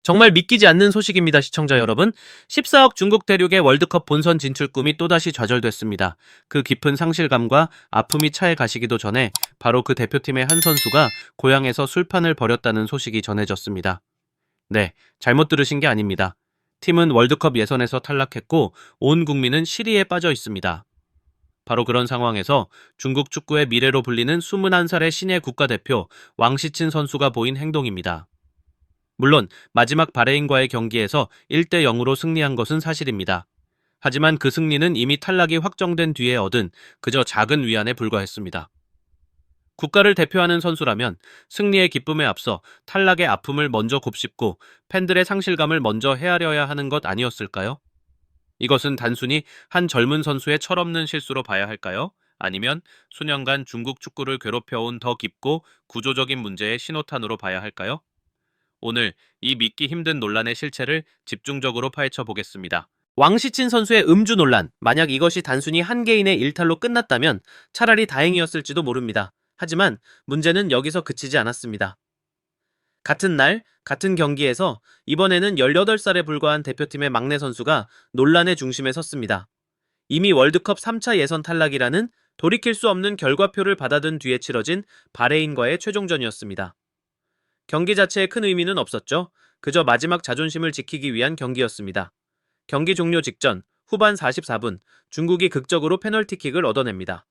정말 믿기지 않는 소식입니다, 시청자 여러분. 14억 중국 대륙의 월드컵 본선 진출 꿈이 또다시 좌절됐습니다. 그 깊은 상실감과 아픔이 차에 가시기도 전에 바로 그 대표팀의 한 선수가 고향에서 술판을 벌였다는 소식이 전해졌습니다. 네, 잘못 들으신 게 아닙니다. 팀은 월드컵 예선에서 탈락했고 온 국민은 시리에 빠져 있습니다. 바로 그런 상황에서 중국 축구의 미래로 불리는 21살의 신예 국가대표 왕시친 선수가 보인 행동입니다. 물론 마지막 바레인과의 경기에서 1대 0으로 승리한 것은 사실입니다. 하지만 그 승리는 이미 탈락이 확정된 뒤에 얻은 그저 작은 위안에 불과했습니다. 국가를 대표하는 선수라면 승리의 기쁨에 앞서 탈락의 아픔을 먼저 곱씹고 팬들의 상실감을 먼저 헤아려야 하는 것 아니었을까요? 이것은 단순히 한 젊은 선수의 철없는 실수로 봐야 할까요? 아니면 수년간 중국 축구를 괴롭혀온 더 깊고 구조적인 문제의 신호탄으로 봐야 할까요? 오늘 이 믿기 힘든 논란의 실체를 집중적으로 파헤쳐 보겠습니다. 왕시친 선수의 음주 논란, 만약 이것이 단순히 한 개인의 일탈로 끝났다면 차라리 다행이었을지도 모릅니다. 하지만 문제는 여기서 그치지 않았습니다. 같은 날, 같은 경기에서 이번에는 18살에 불과한 대표팀의 막내 선수가 논란의 중심에 섰습니다. 이미 월드컵 3차 예선 탈락이라는 돌이킬 수 없는 결과표를 받아든 뒤에 치러진 바레인과의 최종전이었습니다. 경기 자체에 큰 의미는 없었죠. 그저 마지막 자존심을 지키기 위한 경기였습니다. 경기 종료 직전 후반 44분 중국이 극적으로 페널티킥을 얻어냅니다.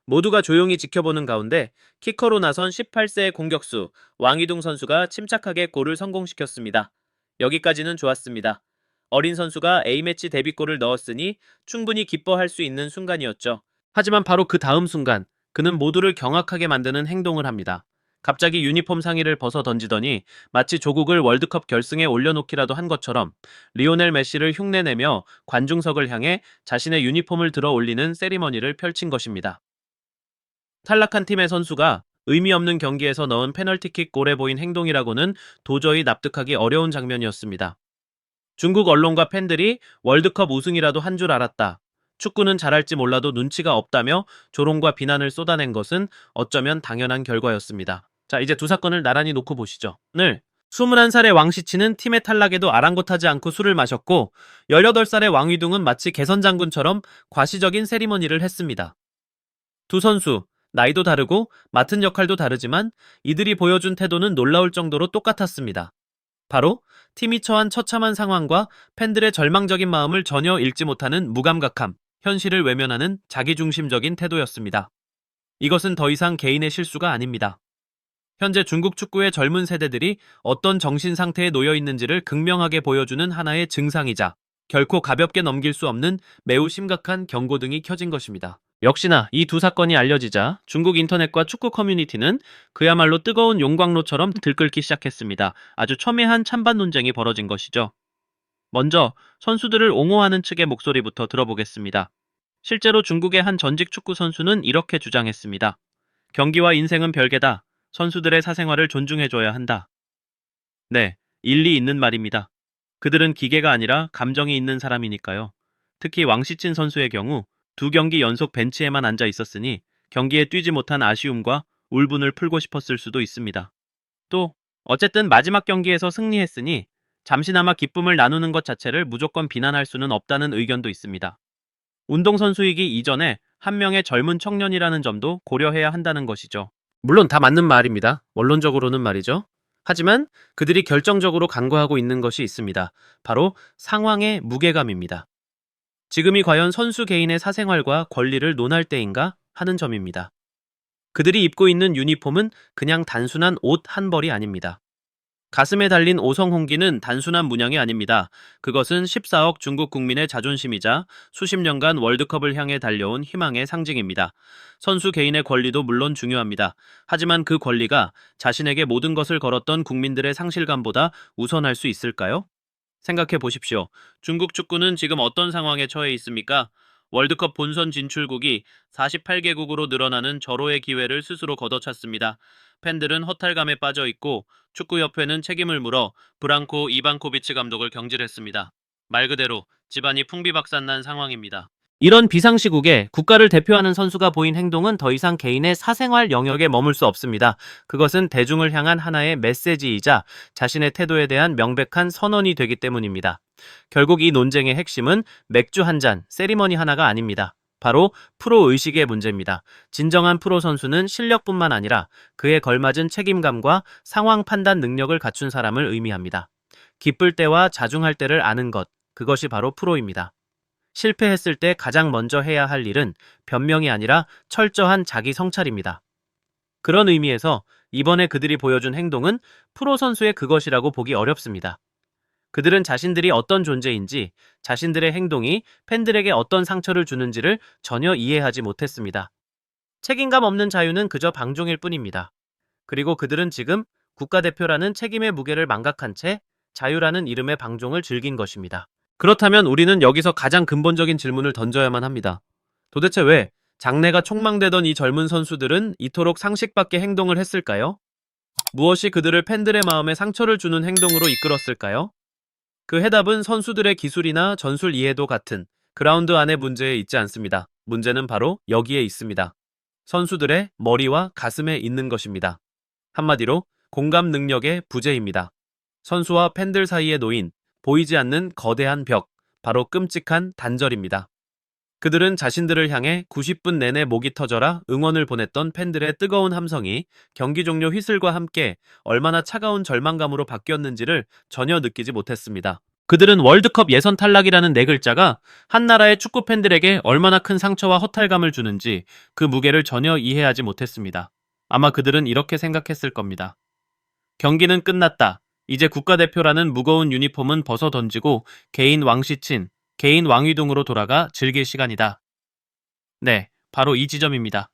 모두가 조용히 지켜보는 가운데 키커로 나선 18세의 공격수 왕이둥 선수가 침착하게 골을 성공시켰습니다. 여기까지는 좋았습니다. 어린 선수가 A매치 데뷔골을 넣었으니 충분히 기뻐할 수 있는 순간이었죠. 하지만 바로 그 다음 순간 그는 모두를 경악하게 만드는 행동을 합니다. 갑자기 유니폼 상의를 벗어 던지더니 마치 조국을 월드컵 결승에 올려놓기라도 한 것처럼 리오넬 메시를 흉내내며 관중석을 향해 자신의 유니폼을 들어 올리는 세리머니를 펼친 것입니다. 탈락한 팀의 선수가 의미 없는 경기에서 넣은 페널티킥 골에 보인 행동이라고는 도저히 납득하기 어려운 장면이었습니다. 중국 언론과 팬들이 월드컵 우승이라도 한 줄 알았다. 축구는 잘할지 몰라도 눈치가 없다며 조롱과 비난을 쏟아낸 것은 어쩌면 당연한 결과였습니다. 자, 이제 두 사건을 나란히 놓고 보시죠. 오늘 21살의 왕시치는 팀의 탈락에도 아랑곳하지 않고 술을 마셨고 18살의 왕위둥은 마치 개선장군처럼 과시적인 세리머니를 했습니다. 두 선수, 나이도 다르고 맡은 역할도 다르지만 이들이 보여준 태도는 놀라울 정도로 똑같았습니다. 바로 팀이 처한 처참한 상황과 팬들의 절망적인 마음을 전혀 읽지 못하는 무감각함, 현실을 외면하는 자기중심적인 태도였습니다. 이것은 더 이상 개인의 실수가 아닙니다. 현재 중국 축구의 젊은 세대들이 어떤 정신 상태에 놓여 있는지를 극명하게 보여주는 하나의 증상이자 결코 가볍게 넘길 수 없는 매우 심각한 경고등이 켜진 것입니다. 역시나 이 두 사건이 알려지자 중국 인터넷과 축구 커뮤니티는 그야말로 뜨거운 용광로처럼 들끓기 시작했습니다. 아주 첨예한 찬반 논쟁이 벌어진 것이죠. 먼저 선수들을 옹호하는 측의 목소리부터 들어보겠습니다. 실제로 중국의 한 전직 축구 선수는 이렇게 주장했습니다. 경기와 인생은 별개다. 선수들의 사생활을 존중해줘야 한다. 네, 일리 있는 말입니다. 그들은 기계가 아니라 감정이 있는 사람이니까요. 특히 왕시친 선수의 경우 두 경기 연속 벤치에만 앉아 있었으니 경기에 뛰지 못한 아쉬움과 울분을 풀고 싶었을 수도 있습니다. 또 어쨌든 마지막 경기에서 승리했으니 잠시나마 기쁨을 나누는 것 자체를 무조건 비난할 수는 없다는 의견도 있습니다. 운동선수이기 이전에 한 명의 젊은 청년이라는 점도 고려해야 한다는 것이죠. 물론 다 맞는 말입니다. 원론적으로는 말이죠. 하지만 그들이 결정적으로 간과하고 있는 것이 있습니다. 바로 상황의 무게감입니다. 지금이 과연 선수 개인의 사생활과 권리를 논할 때인가 하는 점입니다. 그들이 입고 있는 유니폼은 그냥 단순한 옷 한 벌이 아닙니다. 가슴에 달린 오성홍기는 단순한 문양이 아닙니다. 그것은 14억 중국 국민의 자존심이자 수십 년간 월드컵을 향해 달려온 희망의 상징입니다. 선수 개인의 권리도 물론 중요합니다. 하지만 그 권리가 자신에게 모든 것을 걸었던 국민들의 상실감보다 우선할 수 있을까요? 생각해 보십시오. 중국 축구는 지금 어떤 상황에 처해 있습니까? 월드컵 본선 진출국이 48개국으로 늘어나는 절호의 기회를 스스로 걷어찼습니다. 팬들은 허탈감에 빠져 있고 축구협회는 책임을 물어 브랑코 이반코비치 감독을 경질했습니다. 말 그대로 집안이 풍비박산난 상황입니다. 이런 비상시국에 국가를 대표하는 선수가 보인 행동은 더 이상 개인의 사생활 영역에 머물 수 없습니다. 그것은 대중을 향한 하나의 메시지이자 자신의 태도에 대한 명백한 선언이 되기 때문입니다. 결국 이 논쟁의 핵심은 맥주 한 잔, 세리머니 하나가 아닙니다. 바로 프로의식의 문제입니다. 진정한 프로 선수는 실력뿐만 아니라 그에 걸맞은 책임감과 상황 판단 능력을 갖춘 사람을 의미합니다. 기쁠 때와 자중할 때를 아는 것, 그것이 바로 프로입니다. 실패했을 때 가장 먼저 해야 할 일은 변명이 아니라 철저한 자기 성찰입니다. 그런 의미에서 이번에 그들이 보여준 행동은 프로 선수의 그것이라고 보기 어렵습니다. 그들은 자신들이 어떤 존재인지, 자신들의 행동이 팬들에게 어떤 상처를 주는지를 전혀 이해하지 못했습니다. 책임감 없는 자유는 그저 방종일 뿐입니다. 그리고 그들은 지금 국가대표라는 책임의 무게를 망각한 채 자유라는 이름의 방종을 즐긴 것입니다. 그렇다면 우리는 여기서 가장 근본적인 질문을 던져야만 합니다. 도대체 왜 장래가 촉망되던 이 젊은 선수들은 이토록 상식밖의 행동을 했을까요? 무엇이 그들을 팬들의 마음에 상처를 주는 행동으로 이끌었을까요? 그 해답은 선수들의 기술이나 전술 이해도 같은 그라운드 안의 문제에 있지 않습니다. 문제는 바로 여기에 있습니다. 선수들의 머리와 가슴에 있는 것입니다. 한마디로 공감 능력의 부재입니다. 선수와 팬들 사이에 놓인 보이지 않는 거대한 벽, 바로 끔찍한 단절입니다. 그들은 자신들을 향해 90분 내내 목이 터져라 응원을 보냈던 팬들의 뜨거운 함성이 경기 종료 휘슬과 함께 얼마나 차가운 절망감으로 바뀌었는지를 전혀 느끼지 못했습니다. 그들은 월드컵 예선 탈락이라는 네 글자가 한 나라의 축구 팬들에게 얼마나 큰 상처와 허탈감을 주는지 그 무게를 전혀 이해하지 못했습니다. 아마 그들은 이렇게 생각했을 겁니다. 경기는 끝났다. 이제 국가대표라는 무거운 유니폼은 벗어 던지고 개인 왕시친, 개인 왕위둥으로 돌아가 즐길 시간이다. 네, 바로 이 지점입니다.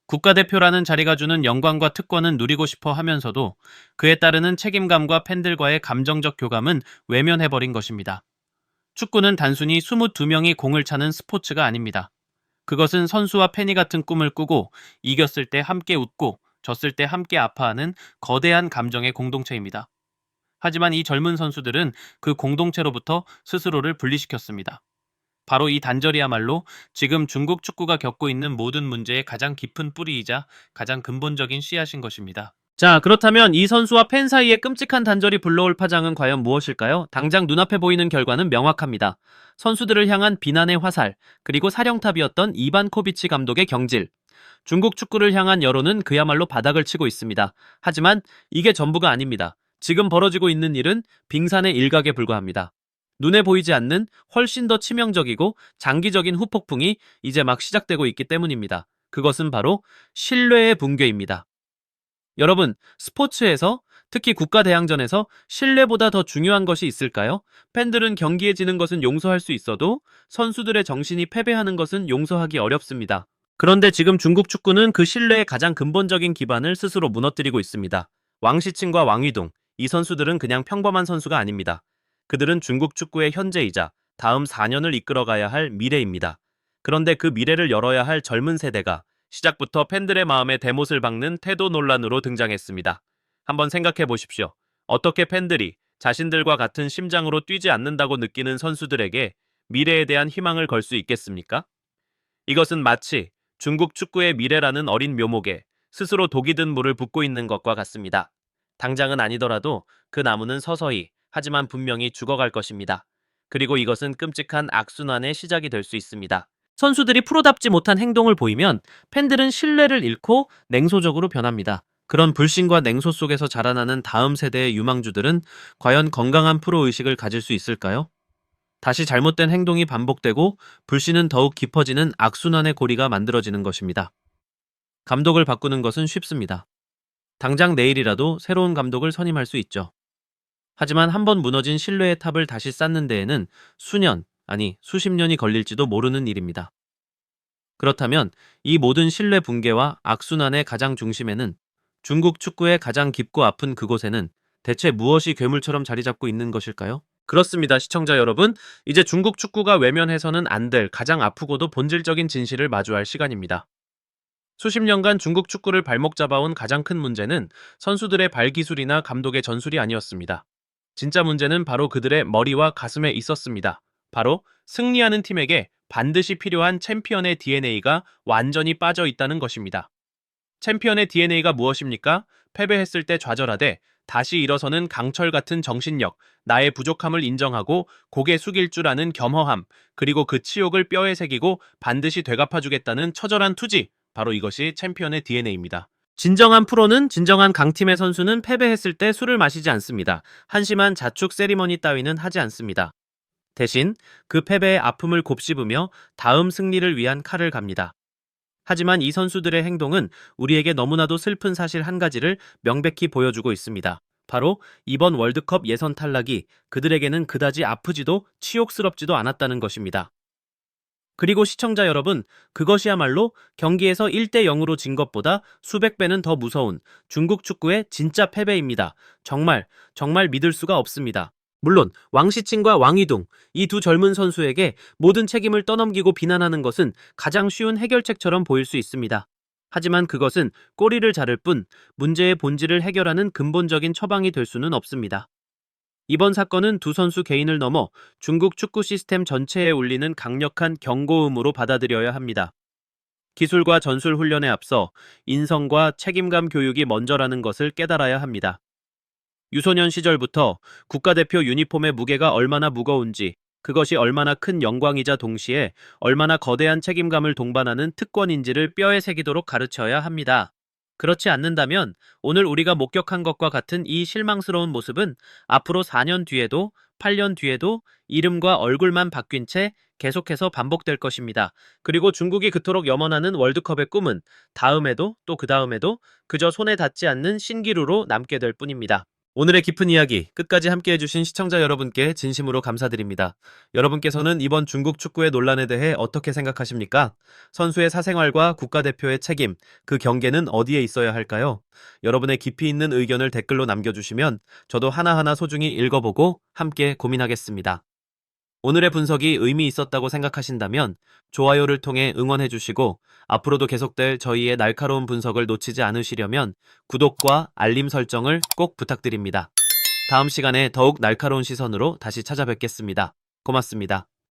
국가대표라는 자리가 주는 영광과 특권은 누리고 싶어 하면서도 그에 따르는 책임감과 팬들과의 감정적 교감은 외면해버린 것입니다. 축구는 단순히 22명이 공을 차는 스포츠가 아닙니다. 그것은 선수와 팬이 같은 꿈을 꾸고 이겼을 때 함께 웃고 졌을 때 함께 아파하는 거대한 감정의 공동체입니다. 하지만 이 젊은 선수들은 그 공동체로부터 스스로를 분리시켰습니다. 바로 이 단절이야말로 지금 중국 축구가 겪고 있는 모든 문제의 가장 깊은 뿌리이자 가장 근본적인 씨앗인 것입니다. 자, 그렇다면 이 선수와 팬 사이의 끔찍한 단절이 불러올 파장은 과연 무엇일까요? 당장 눈앞에 보이는 결과는 명확합니다. 선수들을 향한 비난의 화살, 그리고 사령탑이었던 이반코비치 감독의 경질. 중국 축구를 향한 여론은 그야말로 바닥을 치고 있습니다. 하지만 이게 전부가 아닙니다. 지금 벌어지고 있는 일은 빙산의 일각에 불과합니다. 눈에 보이지 않는 훨씬 더 치명적이고 장기적인 후폭풍이 이제 막 시작되고 있기 때문입니다. 그것은 바로 신뢰의 붕괴입니다. 여러분, 스포츠에서 특히 국가대항전에서 신뢰보다 더 중요한 것이 있을까요? 팬들은 경기에 지는 것은 용서할 수 있어도 선수들의 정신이 패배하는 것은 용서하기 어렵습니다. 그런데 지금 중국 축구는 그 신뢰의 가장 근본적인 기반을 스스로 무너뜨리고 있습니다. 왕시친과 왕위동, 이 선수들은 그냥 평범한 선수가 아닙니다. 그들은 중국 축구의 현재이자 다음 4년을 이끌어가야 할 미래입니다. 그런데 그 미래를 열어야 할 젊은 세대가 시작부터 팬들의 마음에 대못을 박는 태도 논란으로 등장했습니다. 한번 생각해 보십시오. 어떻게 팬들이 자신들과 같은 심장으로 뛰지 않는다고 느끼는 선수들에게 미래에 대한 희망을 걸 수 있겠습니까? 이것은 마치 중국 축구의 미래라는 어린 묘목에 스스로 독이 든 물을 붓고 있는 것과 같습니다. 당장은 아니더라도 그 나무는 서서히 하지만 분명히 죽어갈 것입니다. 그리고 이것은 끔찍한 악순환의 시작이 될 수 있습니다. 선수들이 프로답지 못한 행동을 보이면 팬들은 신뢰를 잃고 냉소적으로 변합니다. 그런 불신과 냉소 속에서 자라나는 다음 세대의 유망주들은 과연 건강한 프로의식을 가질 수 있을까요? 다시 잘못된 행동이 반복되고 불신은 더욱 깊어지는 악순환의 고리가 만들어지는 것입니다. 감독을 바꾸는 것은 쉽습니다. 당장 내일이라도 새로운 감독을 선임할 수 있죠. 하지만 한번 무너진 신뢰의 탑을 다시 쌓는 데에는 수년, 아니 수십 년이 걸릴지도 모르는 일입니다. 그렇다면 이 모든 신뢰 붕괴와 악순환의 가장 중심에는 중국 축구의 가장 깊고 아픈 그곳에는 대체 무엇이 괴물처럼 자리 잡고 있는 것일까요? 그렇습니다, 시청자 여러분. 이제 중국 축구가 외면해서는 안 될 가장 아프고도 본질적인 진실을 마주할 시간입니다. 수십 년간 중국 축구를 발목 잡아온 가장 큰 문제는 선수들의 발기술이나 감독의 전술이 아니었습니다. 진짜 문제는 바로 그들의 머리와 가슴에 있었습니다. 바로 승리하는 팀에게 반드시 필요한 챔피언의 DNA가 완전히 빠져 있다는 것입니다. 챔피언의 DNA가 무엇입니까? 패배했을 때 좌절하되 다시 일어서는 강철 같은 정신력, 나의 부족함을 인정하고 고개 숙일 줄 아는 겸허함, 그리고 그 치욕을 뼈에 새기고 반드시 되갚아주겠다는 처절한 투지, 바로 이것이 챔피언의 DNA입니다. 진정한 프로는, 진정한 강팀의 선수는 패배했을 때 술을 마시지 않습니다. 한심한 자축 세리머니 따위는 하지 않습니다. 대신 그 패배의 아픔을 곱씹으며 다음 승리를 위한 칼을 갑니다. 하지만 이 선수들의 행동은 우리에게 너무나도 슬픈 사실 한 가지를 명백히 보여주고 있습니다. 바로 이번 월드컵 예선 탈락이 그들에게는 그다지 아프지도 치욕스럽지도 않았다는 것입니다. 그리고 시청자 여러분, 그것이야말로 경기에서 1대 0으로 진 것보다 수백 배는 더 무서운 중국 축구의 진짜 패배입니다. 정말 믿을 수가 없습니다. 물론 왕시친과 왕이둥, 이 두 젊은 선수에게 모든 책임을 떠넘기고 비난하는 것은 가장 쉬운 해결책처럼 보일 수 있습니다. 하지만 그것은 꼬리를 자를 뿐 문제의 본질을 해결하는 근본적인 처방이 될 수는 없습니다. 이번 사건은 두 선수 개인을 넘어 중국 축구 시스템 전체에 울리는 강력한 경고음으로 받아들여야 합니다. 기술과 전술 훈련에 앞서 인성과 책임감 교육이 먼저라는 것을 깨달아야 합니다. 유소년 시절부터 국가대표 유니폼의 무게가 얼마나 무거운지, 그것이 얼마나 큰 영광이자 동시에 얼마나 거대한 책임감을 동반하는 특권인지를 뼈에 새기도록 가르쳐야 합니다. 그렇지 않는다면 오늘 우리가 목격한 것과 같은 이 실망스러운 모습은 앞으로 4년 뒤에도 8년 뒤에도 이름과 얼굴만 바뀐 채 계속해서 반복될 것입니다. 그리고 중국이 그토록 염원하는 월드컵의 꿈은 다음에도 또 그 다음에도 그저 손에 닿지 않는 신기루로 남게 될 뿐입니다. 오늘의 깊은 이야기 끝까지 함께해주신 시청자 여러분께 진심으로 감사드립니다. 여러분께서는 이번 중국 축구의 논란에 대해 어떻게 생각하십니까? 선수의 사생활과 국가대표의 책임, 그 경계는 어디에 있어야 할까요? 여러분의 깊이 있는 의견을 댓글로 남겨주시면 저도 하나하나 소중히 읽어보고 함께 고민하겠습니다. 오늘의 분석이 의미 있었다고 생각하신다면 좋아요를 통해 응원해주시고 앞으로도 계속될 저희의 날카로운 분석을 놓치지 않으시려면 구독과 알림 설정을 꼭 부탁드립니다. 다음 시간에 더욱 날카로운 시선으로 다시 찾아뵙겠습니다. 고맙습니다.